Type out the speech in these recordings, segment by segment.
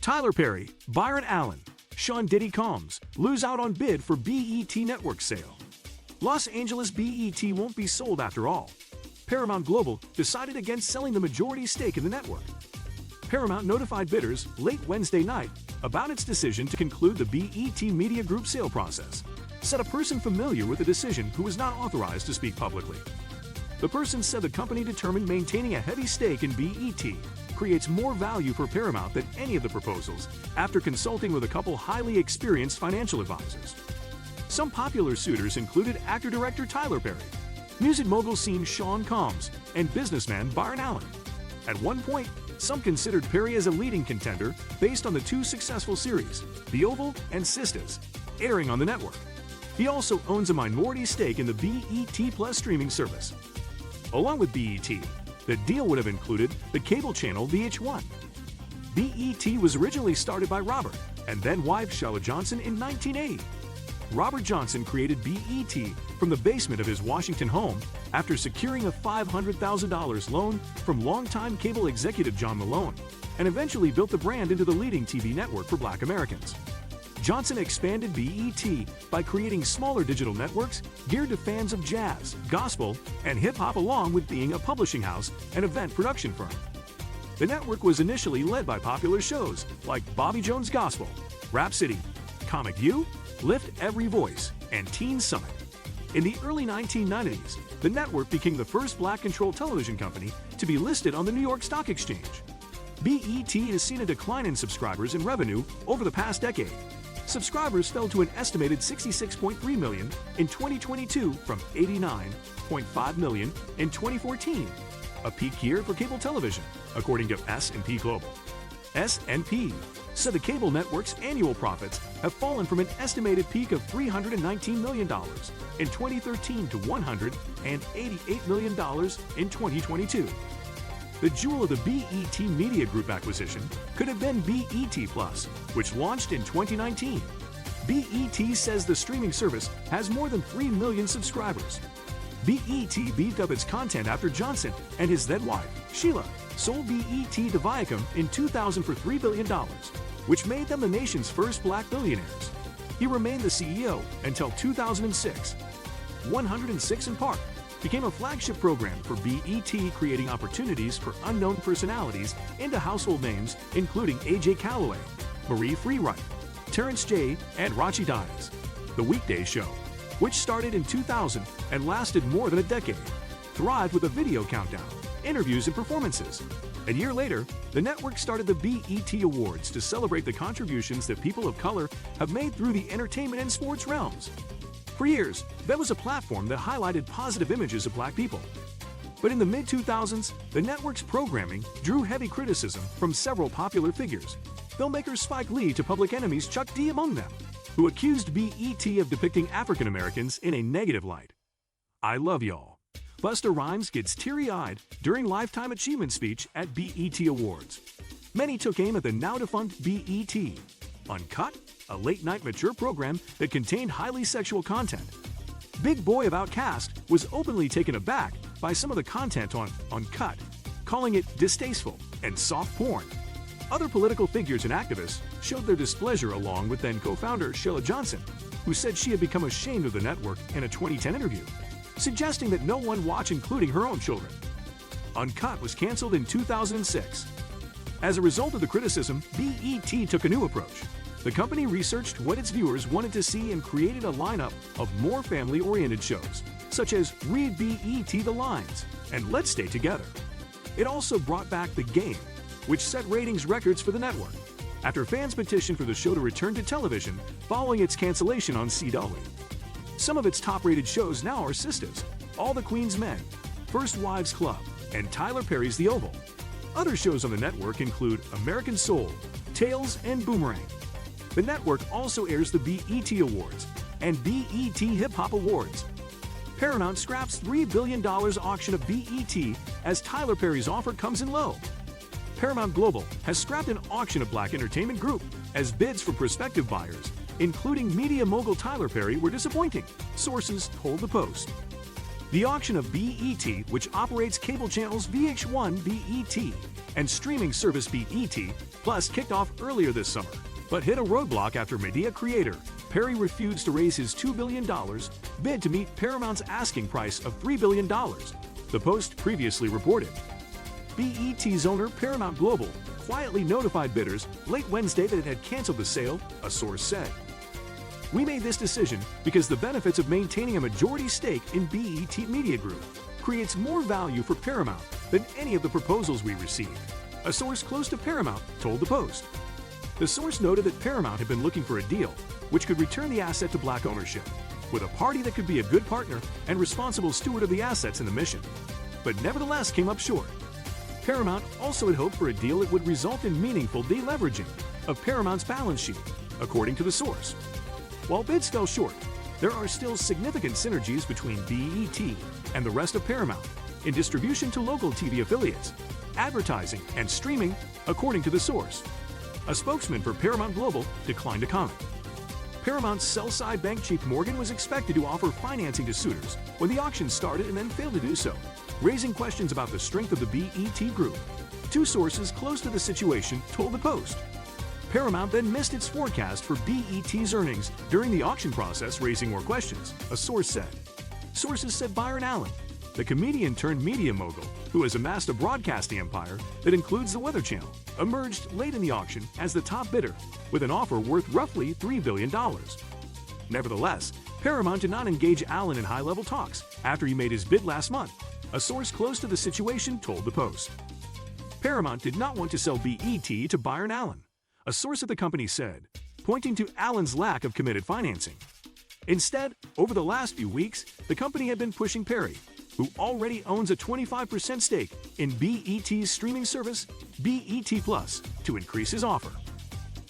Tyler Perry, Byron Allen, Sean Diddy Combs lose out on bid for BET network sale. Los Angeles BET won't be sold after all. Paramount Global decided against selling the majority stake in the network. Paramount notified bidders late Wednesday night about its decision to conclude the BET Media Group sale process, said a person familiar with the decision who was not authorized to speak publicly. The person said the company determined maintaining a heavy stake in BET creates more value for Paramount than any of the proposals after consulting with a couple highly experienced financial advisors. Some popular suitors included actor-director Tyler Perry, music mogul scene Sean Combs, and businessman Byron Allen. At one point, some considered Perry as a leading contender based on the two successful series, The Oval and Sisters, airing on the network. He also owns a minority stake in the BET Plus streaming service. Along with BET, the deal would have included the cable channel VH1. BET was originally started by Robert and then wife Sheila Johnson in 1980. Robert Johnson created BET from the basement of his Washington home after securing a $500,000 loan from longtime cable executive John Malone, and eventually built the brand into the leading TV network for Black Americans. Johnson expanded BET by creating smaller digital networks geared to fans of jazz, gospel, and hip-hop, along with being a publishing house and event production firm. The network was initially led by popular shows like Bobby Jones Gospel, Rap City, Comic View, Lift Every Voice, and Teen Summit. In the early 1990s, the network became the first Black-controlled television company to be listed on the New York Stock Exchange. BET has seen a decline in subscribers and revenue over the past decade. Subscribers fell to an estimated 66.3 million in 2022 from 89.5 million in 2014, a peak year for cable television, according to S&P Global. S&P said the cable network's annual profits have fallen from an estimated peak of $319 million in 2013 to $188 million in 2022. The jewel of the BET Media Group acquisition could have been BET Plus, which launched in 2019. BET says the streaming service has more than 3 million subscribers. BET beefed up its content after Johnson and his then wife, Sheila, sold BET to Viacom in 2000 for $3 billion, which made them the nation's first Black billionaires. He remained the CEO until 2006. 106 & Park became a flagship program for BET, creating opportunities for unknown personalities into household names including AJ Calloway, Marie Freewright, Terrence J, and Rachi Dias. The Weekday Show, which started in 2000 and lasted more than a decade, thrived with a video countdown, interviews, and performances. A year later, the network started the BET Awards to celebrate the contributions that people of color have made through the entertainment and sports realms. For years, that was a platform that highlighted positive images of Black people. But in the mid-2000s, the network's programming drew heavy criticism from several popular figures, filmmaker Spike Lee to Public Enemy's Chuck D among them, who accused BET of depicting African Americans in a negative light. I love y'all. Busta Rhymes gets teary-eyed during Lifetime Achievement speech at BET Awards. Many took aim at the now-defunct BET. Uncut, a late-night mature program that contained highly sexual content. Big Boy of Outkast was openly taken aback by some of the content on Uncut, calling it distasteful and soft porn. Other political figures and activists showed their displeasure, along with then co-founder Sheila Johnson, who said she had become ashamed of the network in a 2010 interview, suggesting that no one watch, including her own children. Uncut was canceled in 2006. As a result of the criticism, BET took a new approach. The company researched what its viewers wanted to see and created a lineup of more family-oriented shows, such as Read BET The Lines and Let's Stay Together. It also brought back The Game, which set ratings records for the network, after fans petitioned for the show to return to television following its cancellation on CW. Some of its top-rated shows now are Sisters, All the Queen's Men, First Wives Club, and Tyler Perry's The Oval. Other shows on the network include American Soul, Tales, and Boomerang. The network also airs the BET Awards and BET Hip Hop Awards. Paramount scraps $3 billion auction of BET as Tyler Perry's offer comes in low. Paramount Global has scrapped an auction of Black Entertainment Group as bids for prospective buyers, including media mogul Tyler Perry, were disappointing, sources told The Post. The auction of BET, which operates cable channels VH1 BET and streaming service BET Plus kicked off earlier this summer, but hit a roadblock after media creator Perry refused to raise his $2 billion bid to meet Paramount's asking price of $3 billion, the Post previously reported. BET's owner Paramount Global quietly notified bidders late Wednesday that it had canceled the sale, a source said. "We made this decision because the benefits of maintaining a majority stake in BET Media Group creates more value for Paramount than any of the proposals we received," a source close to Paramount told the Post. The source noted that Paramount had been looking for a deal which could return the asset to black ownership, with a party that could be a good partner and responsible steward of the assets in the mission, but nevertheless came up short. Paramount also had hoped for a deal that would result in meaningful deleveraging of Paramount's balance sheet, according to the source. While bids fell short, there are still significant synergies between BET and the rest of Paramount in distribution to local TV affiliates, advertising, and streaming, according to the source. A spokesman for Paramount Global declined to comment. Paramount's sell-side bank Chief Morgan was expected to offer financing to suitors when the auction started and then failed to do so, raising questions about the strength of the BET group. Two sources close to the situation told the Post. Paramount then missed its forecast for BET's earnings during the auction process, raising more questions, a source said. Sources said Byron Allen, the comedian-turned-media mogul who has amassed a broadcasting empire that includes the Weather Channel, emerged late in the auction as the top bidder with an offer worth roughly $3 billion. Nevertheless, Paramount did not engage Allen in high-level talks after he made his bid last month, a source close to the situation told the Post. Paramount did not want to sell BET to Byron Allen, a source at the company said, pointing to Allen's lack of committed financing. Instead, over the last few weeks, the company had been pushing Perry, who already owns a 25% stake in BET's streaming service, BET Plus, to increase his offer.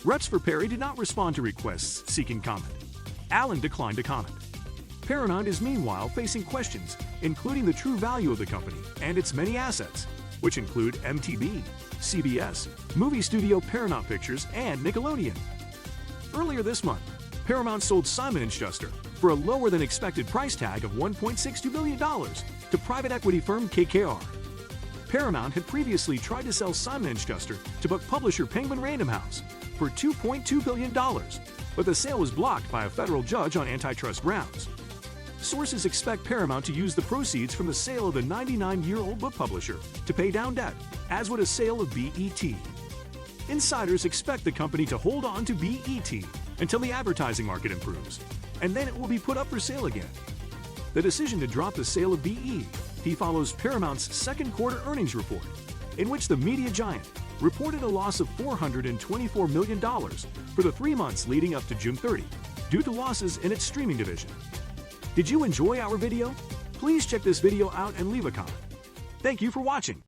Reps for Perry did not respond to requests seeking comment. Allen declined to comment. Paramount is meanwhile facing questions, including the true value of the company and its many assets, which include MTV, CBS, movie studio Paramount Pictures, and Nickelodeon. Earlier this month, Paramount sold Simon & Schuster for a lower-than-expected price tag of $1.62 billion to private equity firm KKR. Paramount had previously tried to sell Simon & Schuster to book publisher Penguin Random House for $2.2 billion, but the sale was blocked by a federal judge on antitrust grounds. Sources expect Paramount to use the proceeds from the sale of the 99-year-old book publisher to pay down debt, as would a sale of BET. Insiders expect the company to hold on to BET until the advertising market improves, and then it will be put up for sale again. The decision to drop the sale of BET follows Paramount's second quarter earnings report, in which the media giant reported a loss of $424 million for the 3 months leading up to June 30, due to losses in its streaming division. Did you enjoy our video? Please check this video out and leave a comment. Thank you for watching.